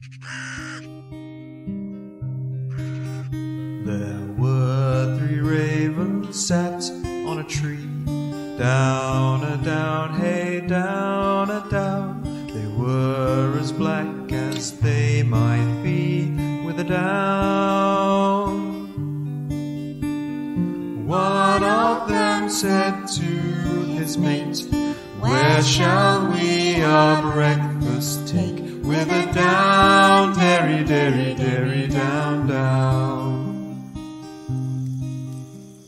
There were 3 ravens sat on a tree. Down a down, hey, down a down. They were as black as they might be with a down. One of them said to his mate, "Where shall we our breakfast take? With a down, derry, derry, derry, down, down."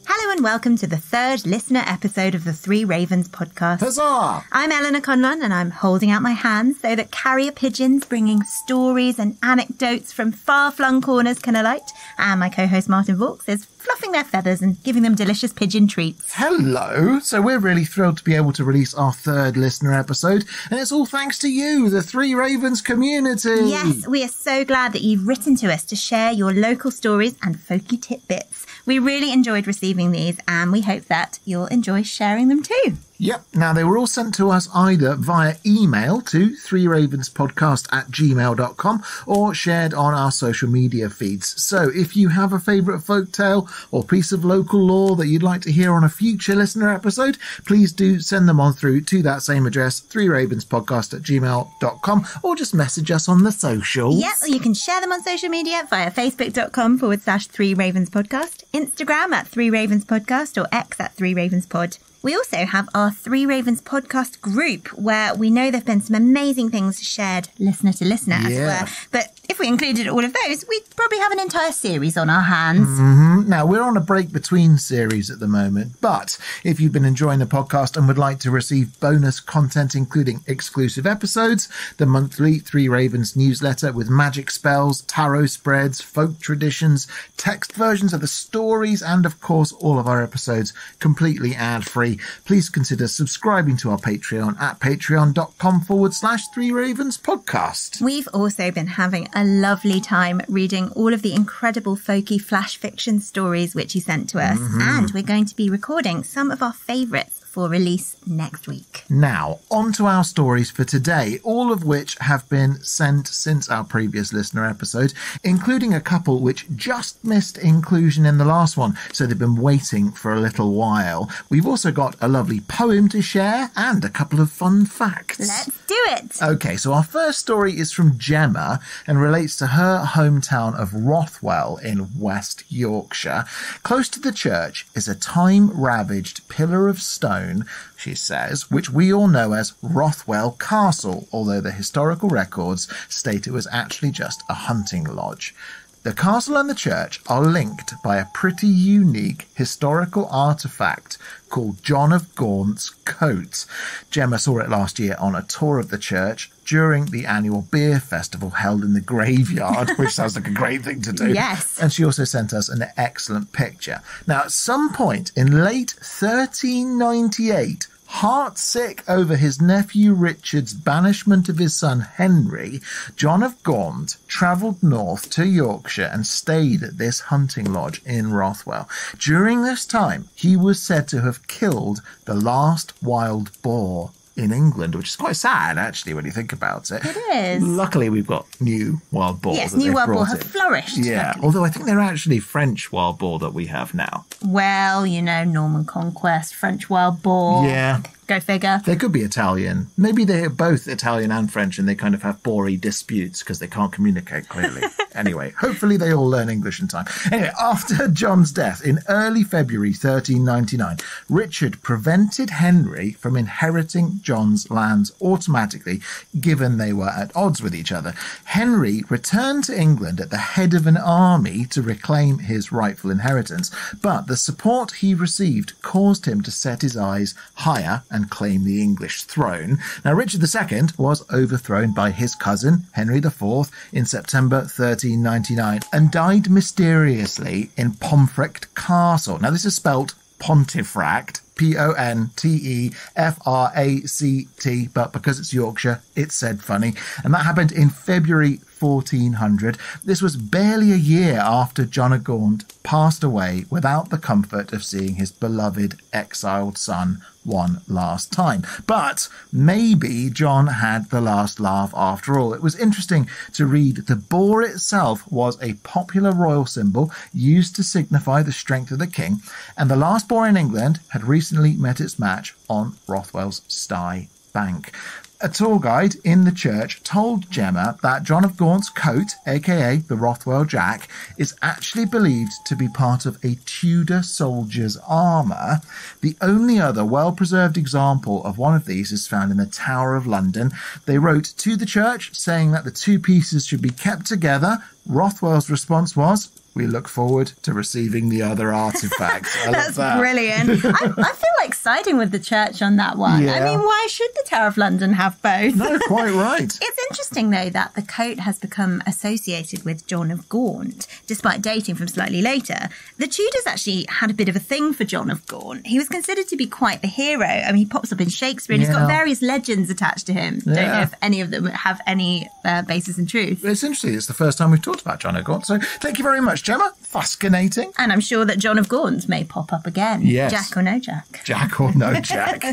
Hello and welcome to the 3rd listener episode of the 3 Ravens podcast. Huzzah! I'm Eleanor Conlon and I'm holding out my hands so that carrier pigeons bringing stories and anecdotes from far-flung corners can alight, and my co-host Martin Vaux is fluffing their feathers and giving them delicious pigeon treats. Hello! So we're really thrilled to be able to release our 3rd listener episode, and it's all thanks to you, the 3 Ravens community. Yes, we are so glad that you've written to us to share your local stories and folky tidbits. We really enjoyed receiving these and we hope that you'll enjoy sharing them too. Yep. Now, they were all sent to us either via email to 3ravenspodcast@gmail.com or shared on our social media feeds. So if you have a favourite folktale or piece of local lore that you'd like to hear on a future listener episode, please do send them on through to that same address, 3ravenspodcast@gmail.com, or just message us on the socials. Yep, or you can share them on social media via facebook.com/3ravenspodcast, Instagram @3ravenspodcast, or X @3ravenspod. We also have our 3 Ravens podcast group where we know there have been some amazing things shared listener to listener, as it were. But if we included all of those, we'd probably have an entire series on our hands. Mm-hmm. Now, we're on a break between series at the moment, but if you've been enjoying the podcast and would like to receive bonus content, including exclusive episodes, the monthly 3 Ravens newsletter with magic spells, tarot spreads, folk traditions, text versions of the stories, and of course, all of our episodes completely ad-free, please consider subscribing to our Patreon at patreon.com/3ravenspodcast. We've also been having a lovely time reading all of the incredible folky flash fiction stories which you sent to us, and we're going to be recording some of our favourites for release next week. Now, on to our stories for today, all of which have been sent since our previous listener episode, including a couple which just missed inclusion in the last one, so they've been waiting for a little while. We've also got a lovely poem to share and a couple of fun facts. Let's do it! Okay, so our first story is from Gemma and relates to her hometown of Rothwell in West Yorkshire. Close to the church is a time-ravaged pillar of stone, she says, which we all know as Rothwell Castle, although the historical records state it was actually just a hunting lodge. The castle and the church are linked by a pretty unique historical artefact called John of Gaunt's coat. Gemma saw it last year on a tour of the church during the annual beer festival held in the graveyard, which sounds like a great thing to do. Yes. And she also sent us an excellent picture. Now, at some point in late 1398, heartsick over his nephew Richard's banishment of his son Henry, John of Gaunt travelled north to Yorkshire and stayed at this hunting lodge in Rothwell. During this time, he was said to have killed the last wild boar in England, which is quite sad, actually, when you think about it. It is. Luckily, we've got new wild boar. Yes, new wild boar have flourished. Yeah, luckily. although I think they're actually French wild boar that we have now. Well, you know, Norman Conquest, French wild boar. Yeah. Go figure. They could be Italian. Maybe they're both Italian and French and they kind of have bory disputes because they can't communicate clearly. Anyway, hopefully they all learn English in time. Anyway, after John's death in early February 1399, Richard prevented Henry from inheriting John's lands automatically, given they were at odds with each other. Henry returned to England at the head of an army to reclaim his rightful inheritance, but the support he received caused him to set his eyes higher and claim the English throne. Now, Richard II was overthrown by his cousin, Henry IV, in September 1399 and died mysteriously in Pomfret Castle. Now, this is spelt Pontefract, Pontefract, but because it's Yorkshire, it's said funny. And that happened in February 1400. This was barely a year after John of Gaunt passed away without the comfort of seeing his beloved exiled son one last time. But maybe John had the last laugh after all. It was interesting to read the boar itself was a popular royal symbol used to signify the strength of the king, and the last boar in England had recently met its match on Rothwell's Stye Bank. A tour guide in the church told Gemma that John of Gaunt's coat, aka the Rothwell Jack, is actually believed to be part of a Tudor soldier's armour. The only other well-preserved example of one of these is found in the Tower of London. They wrote to the church saying that the two pieces should be kept together. Rothwell's response was, "We look forward to receiving the other artifacts." That's brilliant. I feel like siding with the church on that one. Yeah. I mean, why should the Tower of London have both? No, quite right. It's interesting, though, that the coat has become associated with John of Gaunt, despite dating from slightly later. The Tudors actually had a bit of a thing for John of Gaunt. He was considered to be quite the hero. I mean, he pops up in Shakespeare and he's got various legends attached to him. Don't know if any of them have any basis in truth. It's interesting. It's the first time we've talked about John of Gaunt. So thank you very much, Gemma. Fascinating. And I'm sure that John of Gaunt may pop up again. Yes. Jack or no Jack. Jack or no Jack.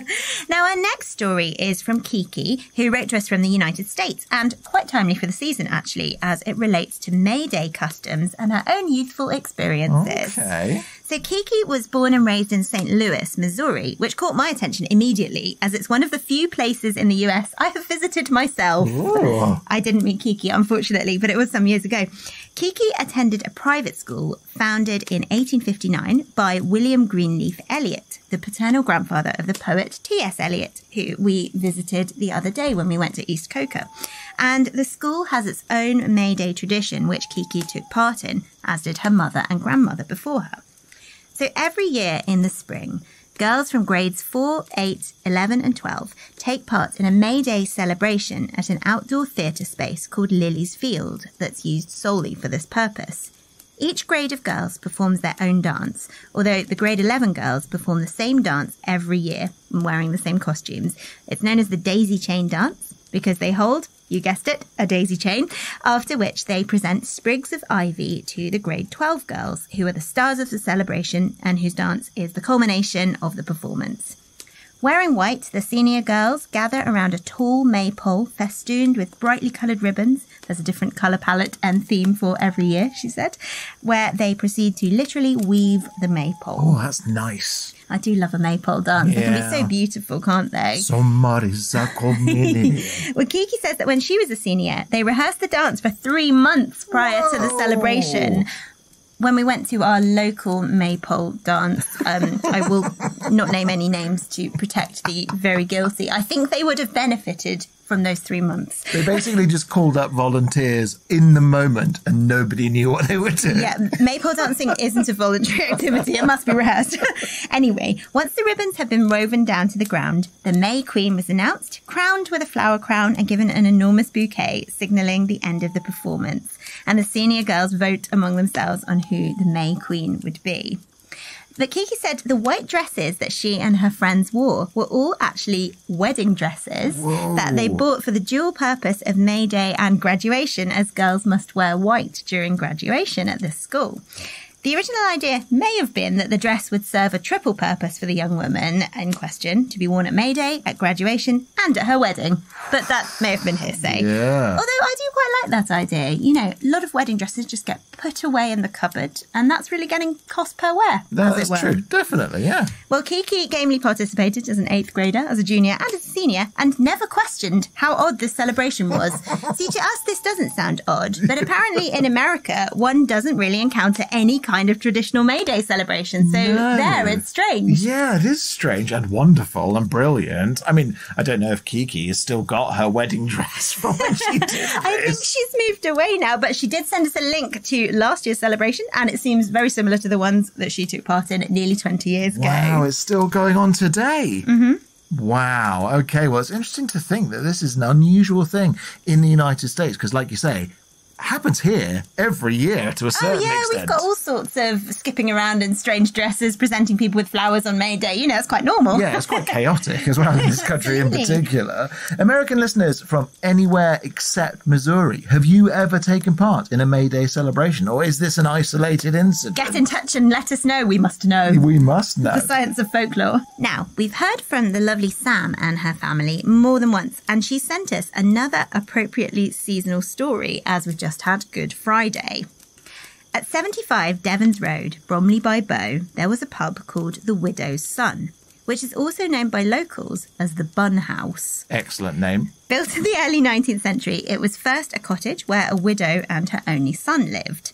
Now, our next story is from Kiki, who wrote to us from the United States, and quite timely for the season, actually, as it relates to May Day customs and her own youthful experiences. Okay. So Kiki was born and raised in St. Louis, Missouri, which caught my attention immediately, as it's one of the few places in the US I have visited myself. Ooh. I didn't meet Kiki, unfortunately, but it was some years ago. Kiki attended a private school founded in 1859 by William Greenleaf Eliot, the paternal grandfather of the poet T.S. Eliot, who we visited the other day when we went to East Coker. And the school has its own May Day tradition, which Kiki took part in, as did her mother and grandmother before her. So every year in the spring, girls from grades 4, 8, 11 and 12 take part in a May Day celebration at an outdoor theatre space called Lily's Field that's used solely for this purpose. Each grade of girls performs their own dance, although the grade 11 girls perform the same dance every year, wearing the same costumes. It's known as the daisy chain dance because they hold, you guessed it, a daisy chain, after which they present sprigs of ivy to the grade 12 girls, who are the stars of the celebration and whose dance is the culmination of the performance. Wearing white, the senior girls gather around a tall maypole festooned with brightly coloured ribbons. There's a different colour palette and theme for every year, she said, where they proceed to literally weave the maypole. Oh, that's nice. I do love a maypole dance. Yeah. They can be so beautiful, can't they? Somebody's a comedian. Well, Kiki says that when she was a senior, they rehearsed the dance for 3 months prior to the celebration. When we went to our local maypole dance, I will not name any names to protect the very guilty. I think they would have benefited from those 3 months. They basically just called up volunteers in the moment and nobody knew what they were doing. Yeah, maypole dancing isn't a voluntary activity. It must be rehearsed. Anyway, once the ribbons had been woven down to the ground, the May Queen was announced, crowned with a flower crown and given an enormous bouquet, signalling the end of the performance. And the senior girls vote among themselves on who the May Queen would be. But Kiki said the white dresses that she and her friends wore were all actually wedding dresses that they bought for the dual purpose of May Day and graduation, as girls must wear white during graduation at this school. The original idea may have been that the dress would serve a triple purpose for the young woman in question, to be worn at May Day, at graduation, and at her wedding. But that may have been hearsay. Yeah. Although I do quite like that idea. You know, a lot of wedding dresses just get put away in the cupboard, and that's really getting cost per wear, That's true. Definitely, yeah. Well, Kiki gamely participated as an 8th grader, as a junior and as a senior, and never questioned how odd this celebration was. See, to us this doesn't sound odd, but apparently in America one doesn't really encounter any kind of traditional May Day celebration, so there it's strange. Yeah, it is strange and wonderful and brilliant. I mean, I don't know if Kiki has still got her wedding dress from when she did this. I think she's moved away now, but she did send us a link to last year's celebration, and it seems very similar to the ones that she took part in nearly 20 years ago. Wow, it's still going on today. Mm-hmm. Wow. Okay, well, it's interesting to think that this is an unusual thing in the United States because, like you say, happens here every year to a certain extent. We've got all sorts of skipping around in strange dresses, presenting people with flowers on May Day. It's quite normal. Yeah, it's quite chaotic as well in this country in particular. American listeners from anywhere except Missouri, have you ever taken part in a May Day celebration, or is this an isolated incident? Get in touch and let us know. We must know. We must know. The science of folklore. Now, we've heard from the lovely Sam and her family more than once, and she sent us another appropriately seasonal story as we've just had Good Friday. At 75 Devons Road, Bromley by Bow, there was a pub called the Widow's Son, which is also known by locals as the Bun House. Excellent name. Built in the early 19th century, it was first a cottage where a widow and her only son lived.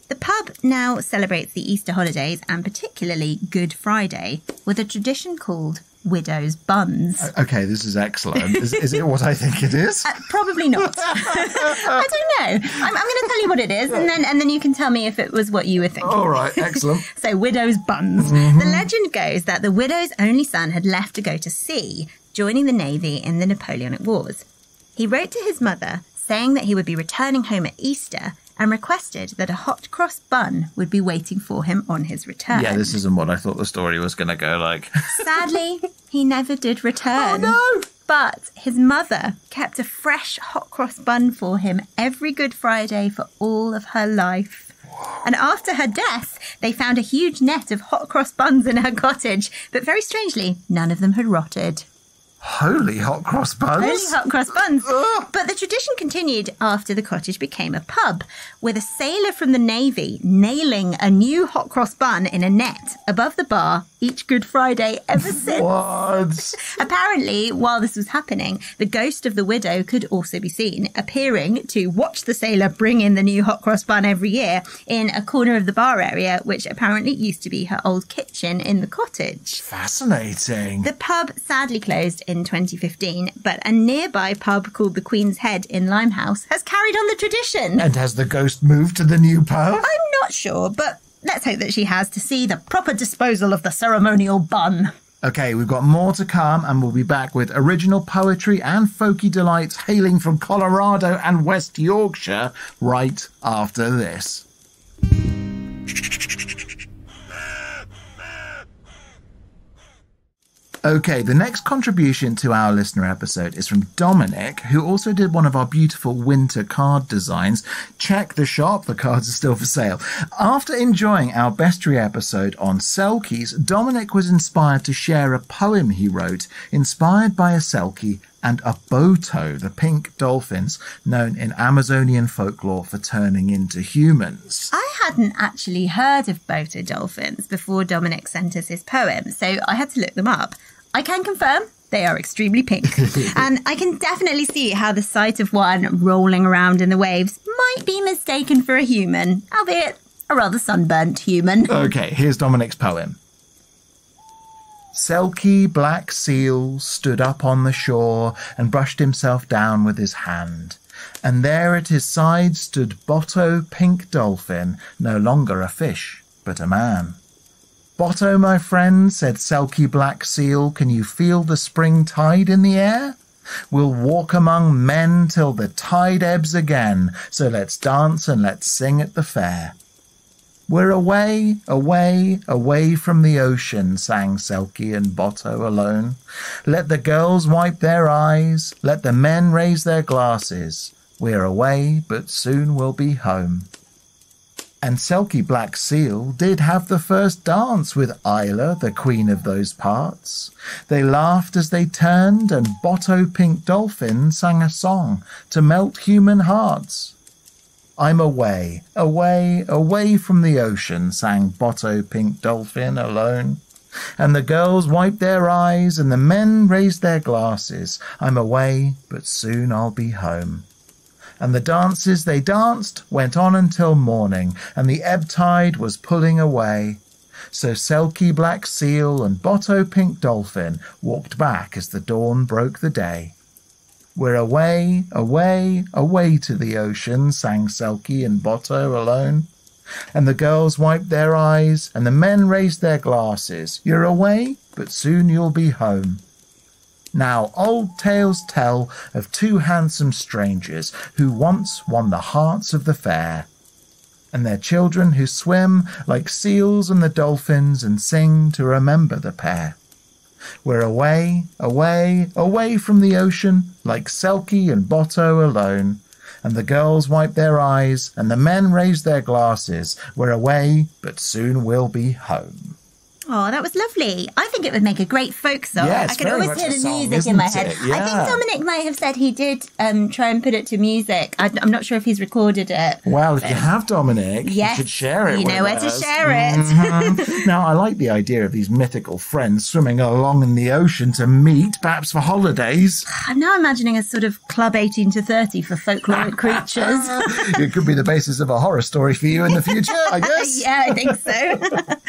The pub now celebrates the Easter holidays and particularly Good Friday with a tradition called Widow's Buns. Okay, this is excellent. Is it what I think it is? Probably not. I don't know. I'm going to tell you what it is, and then you can tell me if it was what you were thinking. All right, excellent. So, Widow's Buns. Mm-hmm. The legend goes that the widow's only son had left to go to sea, joining the Navy in the Napoleonic Wars. He wrote to his mother saying that he would be returning home at Easter and requested that a hot cross bun would be waiting for him on his return. Yeah, this isn't what I thought the story was going to go like. Sadly, he never did return. Oh, no! But his mother kept a fresh hot cross bun for him every Good Friday for all of her life. And after her death, they found a huge net of hot cross buns in her cottage, but very strangely, none of them had rotted. Holy hot cross buns. Holy hot cross buns. Ugh. But the tradition continued after the cottage became a pub, with a sailor from the Navy nailing a new hot cross bun in a net above the bar each Good Friday ever since. What? Apparently, while this was happening, the ghost of the widow could also be seen appearing to watch the sailor bring in the new hot cross bun every year in a corner of the bar area, which apparently used to be her old kitchen in the cottage. Fascinating. The pub sadly closed in 2015, but a nearby pub called the Queen's Head in Limehouse has carried on the tradition. And has the ghost moved to the new pub? I'm not sure, but let's hope that she has, to see the proper disposal of the ceremonial bun. Okay, we've got more to come, and we'll be back with original poetry and folky delights hailing from Colorado and West Yorkshire right after this. Okay, the next contribution to our listener episode is from Dominic, who also did one of our beautiful winter card designs. Check the shop, the cards are still for sale. After enjoying our bestiary episode on selkies, Dominic was inspired to share a poem he wrote, inspired by a selkie and a boto, the pink dolphins, known in Amazonian folklore for turning into humans. I hadn't actually heard of boto dolphins before Dominic sent us his poem, so I had to look them up. I can confirm they are extremely pink, and I can definitely see how the sight of one rolling around in the waves might be mistaken for a human, albeit a rather sunburnt human. Okay, here's Dominic's poem. Selkie black seal stood up on the shore and brushed himself down with his hand. And there at his side stood Botto pink dolphin, no longer a fish, but a man. Botto, my friend, said Selkie black seal, can you feel the spring tide in the air? We'll walk among men till the tide ebbs again, so let's dance and let's sing at the fair. We're away, away, away from the ocean, sang Selkie and Botto alone. Let the girls wipe their eyes, let the men raise their glasses. We're away, but soon we'll be home. And Selkie Black Seal did have the first dance with Isla, the queen of those parts. They laughed as they turned, and Botto Pink Dolphin sang a song to melt human hearts. I'm away, away, away from the ocean, sang Botto Pink Dolphin alone. And the girls wiped their eyes, and the men raised their glasses. I'm away, but soon I'll be home. And the dances they danced went on until morning, and the ebb tide was pulling away. So Selkie Black Seal and Botto Pink Dolphin walked back as the dawn broke the day. We're away, away, away to the ocean, sang Selkie and Botto alone. And the girls wiped their eyes, and the men raised their glasses. You're away, but soon you'll be home. Now old tales tell of two handsome strangers who once won the hearts of the fair, and their children who swim like seals and the dolphins and sing to remember the pair. We're away, away, away from the ocean, like Selkie and Botto alone, and the girls wipe their eyes and the men raise their glasses. We're away, but soon we'll be home. Oh, that was lovely. I think it would make a great folk song. Yeah, I can always hear the music in my head. Yeah. I think Dominic might have said he did try and put it to music. I'm not sure if he's recorded it. Well, if you have, Dominic, yes, you should share it. You know where to share it. Mm-hmm. Now, I like the idea of these mythical friends swimming along in the ocean to meet, perhaps for holidays. I'm now imagining a sort of Club 18 to 30 for folkloric creatures. It could be the basis of a horror story for you in the future, I guess. Yeah, I think so.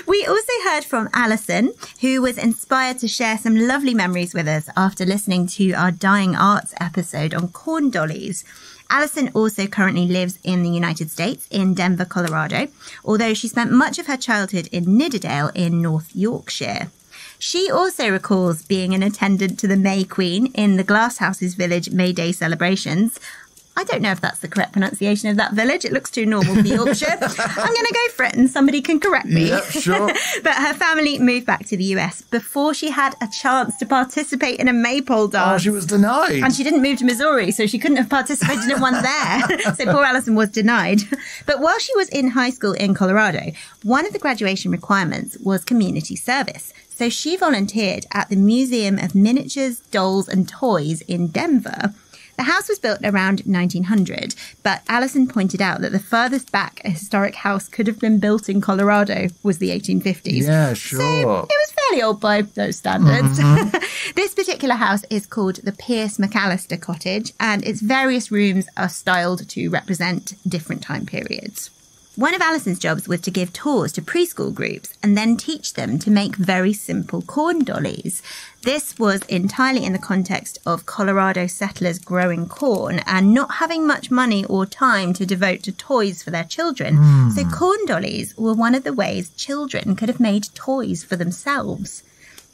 We also heard from Alison, who was inspired to share some lovely memories with us after listening to our Dying Arts episode on corn dollies. Alison also currently lives in the United States, in Denver, Colorado, although she spent much of her childhood in Nidderdale in North Yorkshire. She also recalls being an attendant to the May Queen in the Glasshouses Village May Day celebrations. I don't know if that's the correct pronunciation of that village. It looks too normal for Yorkshire. I'm going to go for it and somebody can correct me. Yeah, sure. But her family moved back to the US before she had a chance to participate in a maypole dance. Oh, she was denied. And she didn't move to Missouri, so she couldn't have participated in one there. So poor Alison was denied. But while she was in high school in Colorado, one of the graduation requirements was community service. So she volunteered at the Museum of Miniatures, Dolls and Toys in Denver. The house was built around 1900, but Alison pointed out that the furthest back a historic house could have been built in Colorado was the 1850s. Yeah, sure. So it was fairly old by those standards. Mm-hmm. This particular house is called the Pierce McAllister Cottage, and its various rooms are styled to represent different time periods. One of Alison's jobs was to give tours to preschool groups and then teach them to make very simple corn dollies. This was entirely in the context of Colorado settlers growing corn and not having much money or time to devote to toys for their children. So corn dollies were one of the ways children could have made toys for themselves.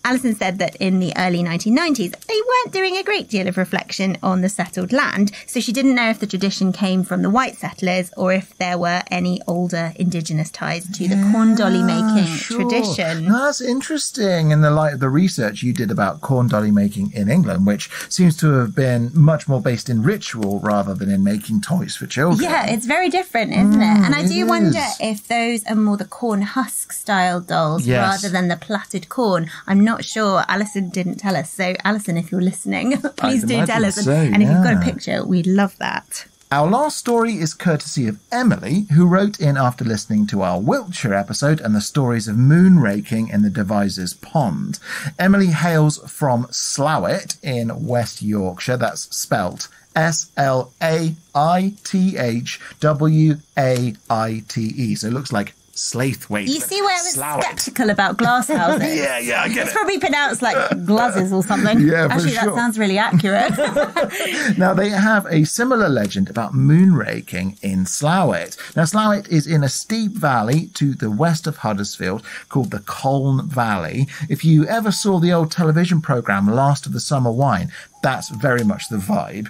Alison said that in the early 1990s, they weren't doing a great deal of reflection on the settled land, so she didn't know if the tradition came from the white settlers or if there were any older indigenous ties to the corn dolly making tradition. No, that's interesting in the light of the research you did about corn dolly making in England, which seems to have been much more based in ritual rather than in making toys for children. Yeah, it's very different, isn't it? And I do wonder if those are more the corn husk style dolls rather than the plaited corn. I'm not sure. Alison didn't tell us. So, Alison, if you're listening, please do tell us. And if you've got a picture, we'd love that. Our last story is courtesy of Emily, who wrote in after listening to our Wiltshire episode and the stories of moon raking in the Devizes Pond. Emily hails from Slowett in West Yorkshire. That's spelt Slaithwaite. So it looks like Slaithwaite. You see where I was sceptical about glass houses? Yeah, I get it. It's probably pronounced like glazes or something. Yeah, actually, for sure. That sounds really accurate. Now, they have a similar legend about moon raking in Slowett. Now, Slowett is in a steep valley to the west of Huddersfield called the Colne Valley. If you ever saw the old television programme Last of the Summer Wine, that's very much the vibe.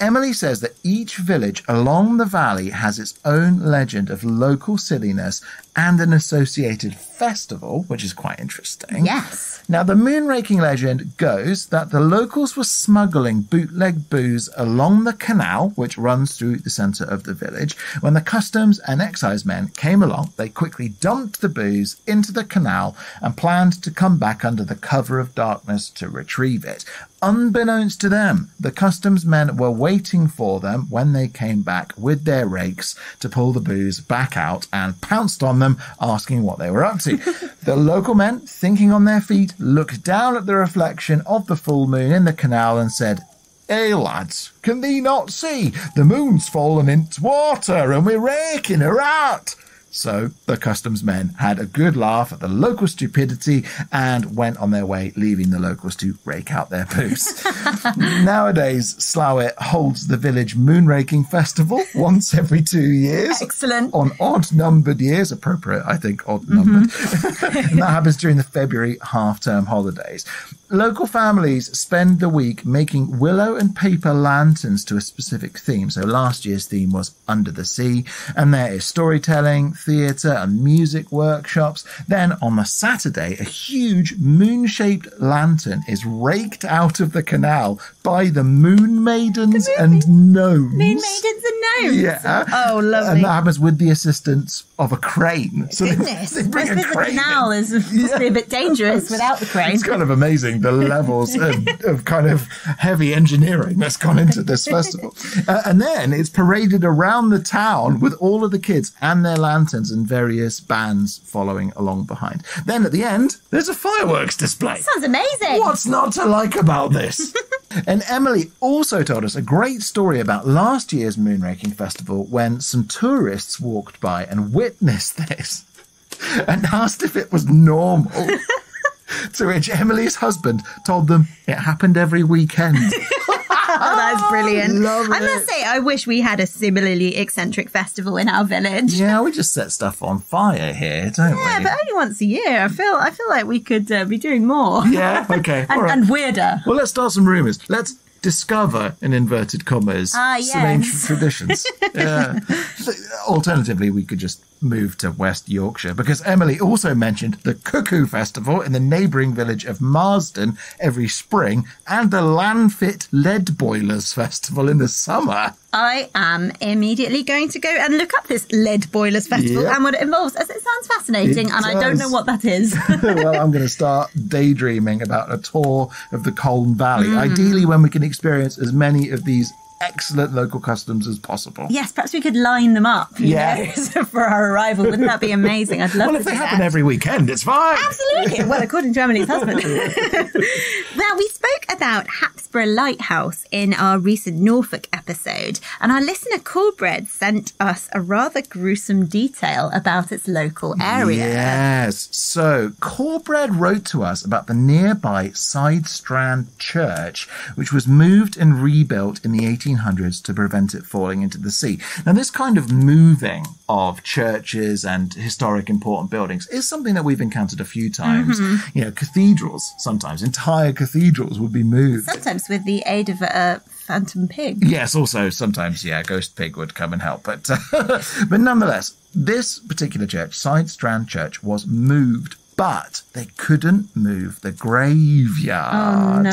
Emily says that each village along the valley has its own legend of local silliness and an associated festival, which is quite interesting. Yes. Now, the moonraking legend goes that the locals were smuggling bootleg booze along the canal, which runs through the centre of the village. When the customs and excise men came along, they quickly dumped the booze into the canal and planned to come back under the cover of darkness to retrieve it. Unbeknownst to them, the customs men were waiting for them when they came back with their rakes to pull the booze back out and pounced on them, asking what they were up to. The local men, thinking on their feet, looked down at the reflection of the full moon in the canal and said, "Hey lads, can thee not see? The moon's fallen into water and we're raking her out." So the customs men had a good laugh at the local stupidity and went on their way, leaving the locals to rake out their booze. Nowadays, Slowett holds the village moonraking festival once every 2 years. Excellent. On odd-numbered years. Appropriate, I think, odd-numbered. And that happens during the February half-term holidays. local families spend the week making willow and paper lanterns to a specific theme. So last year's theme was Under the Sea, and there is storytelling, theatre and music workshops. Then on the Saturday, a huge moon-shaped lantern is raked out of the canal by the Moon Maidens and Gnomes. Moon Maidens and Gnomes? Yeah. Oh, lovely. And that happens with the assistance of a crane. So Goodness. they bring I a suppose crane the canal is must be a bit dangerous without the crane. It's kind of amazing, the levels of kind of heavy engineering that's gone into this festival. And then it's paraded around the town with all of the kids and their lanterns and various bands following along behind. Then at the end, there's a fireworks display. Sounds amazing. What's not to like about this? And Emily also told us a great story about last year's Moonraking Festival when some tourists walked by and witnessed this and asked if it was normal. To which Emily's husband told them it happened every weekend. Oh, that's brilliant. I must it. say, I wish we had a similarly eccentric festival in our village. Yeah, we just set stuff on fire here, don't we? Yeah, but only once a year. I feel like we could be doing more. Yeah, okay. and, all right. and weirder. Well, let's start some rumours. Let's discover, in inverted commas, some ancient traditions. Yeah. So, alternatively, we could just move to West Yorkshire, because Emily also mentioned the Cuckoo Festival in the neighbouring village of Marsden every spring and the Landfit Lead Boilers Festival in the summer. I am immediately going to go and look up this Lead Boilers Festival and what it involves, as it sounds fascinating, and I don't know what that is. Well, I'm going to start daydreaming about a tour of the Colne Valley, ideally when we can experience as many of these excellent local customs as possible. Yes, perhaps we could line them up Yeah. for our arrival. Wouldn't that be amazing? I'd love Well, to if they do happen that. every weekend, it's fine. Absolutely. Well, according to Emily's husband. Well, we spoke about Hapsburgh Lighthouse in our recent Norfolk episode, and our listener Coolbread sent us a rather gruesome detail about its local area. Yes. So, Corbred wrote to us about the nearby Sidestrand Church, which was moved and rebuilt in the 1800s to prevent it falling into the sea. Now, this kind of moving of churches and historic important buildings is something that we've encountered a few times. You know, cathedrals, sometimes entire cathedrals would be moved. Sometimes with the aid of a phantom pig. Yes, also sometimes, yeah, Ghost Pig would come and help. But, but nonetheless, this particular church, Sidestrand Church, was moved, but they couldn't move the graveyard. Oh,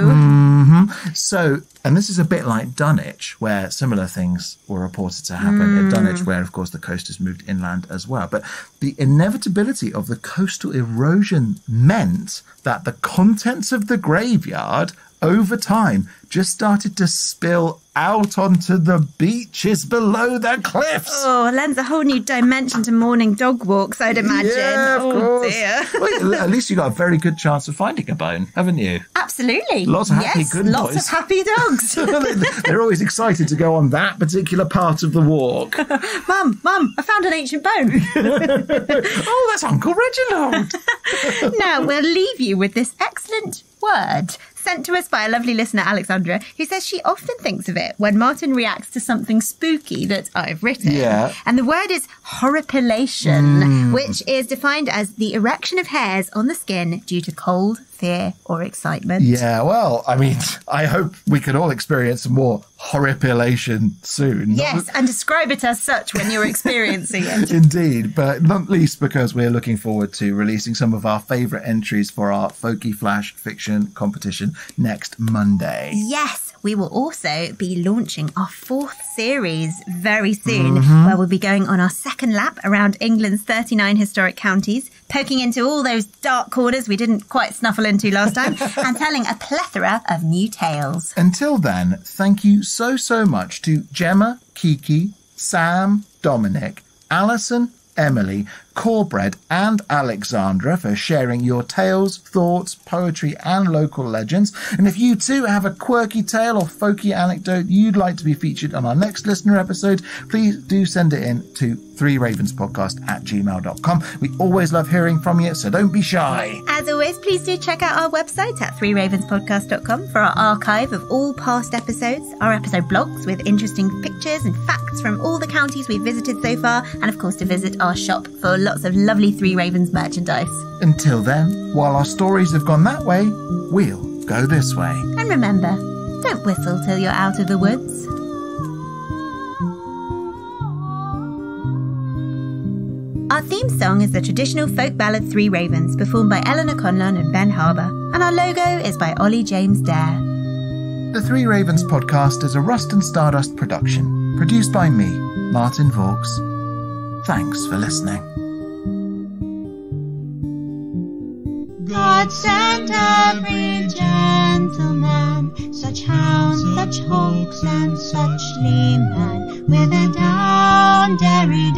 no. So, and this is a bit like Dunwich, where similar things were reported to happen at Dunwich, where, of course, the coast has moved inland as well. But the inevitability of the coastal erosion meant that the contents of the graveyard, over time, just started to spill out onto the beaches below the cliffs. Oh, it lends a whole new dimension to morning dog walks, I'd imagine. Yeah, of course. Dear. Well, at least you got a very good chance of finding a bone, haven't you? Absolutely. Lots of happy, good lots boys. of happy dogs. They're always excited to go on that particular part of the walk. Mum, I found an ancient bone. Oh, that's Uncle Reginald. Now, we'll leave you with this excellent word sent to us by a lovely listener, Alexandra, who says she often thinks of it when Martin reacts to something spooky that I've written. Yeah. And the word is horripilation, which is defined as the erection of hairs on the skin due to cold, fear, or excitement. Yeah, well, I mean, I hope we can all experience some more horripilation soon. Yes, and describe it as such when you're experiencing it. Indeed, but not least because we're looking forward to releasing some of our favourite entries for our Folky Flash fiction competition next Monday. Yes, we will also be launching our 4th series very soon, where we'll be going on our second lap around England's 39 historic counties, poking into all those dark corners we didn't quite snuffle into last time, and telling a plethora of new tales. Until then, thank you so much to Gemma, Kiki, Sam, Dominic, Alison, Emily, Corbred and Alexandra for sharing your tales, thoughts, poetry and local legends. And if you too have a quirky tale or folky anecdote you'd like to be featured on our next listener episode, please do send it in to 3ravenspodcast@gmail.com. We always love hearing from you, so don't be shy. As always, please do check out our website at 3ravenspodcast.com for our archive of all past episodes, our episode blogs with interesting pictures and facts from all the counties we've visited so far, and of course to visit our shop for lots of lovely Three Ravens merchandise. Until then, while our stories have gone that way, we'll go this way. And remember, don't whistle till you're out of the woods. Our theme song is the traditional folk ballad Three Ravens, performed by Eleanor Conlon and Ben Harbour, and our logo is by Ollie James Dare. The Three Ravens podcast is a Rust and Stardust production, produced by me, Martin Vaux. Thanks for listening. God sent every gentleman, such hounds, such hawks, and such leman, with a down, derry,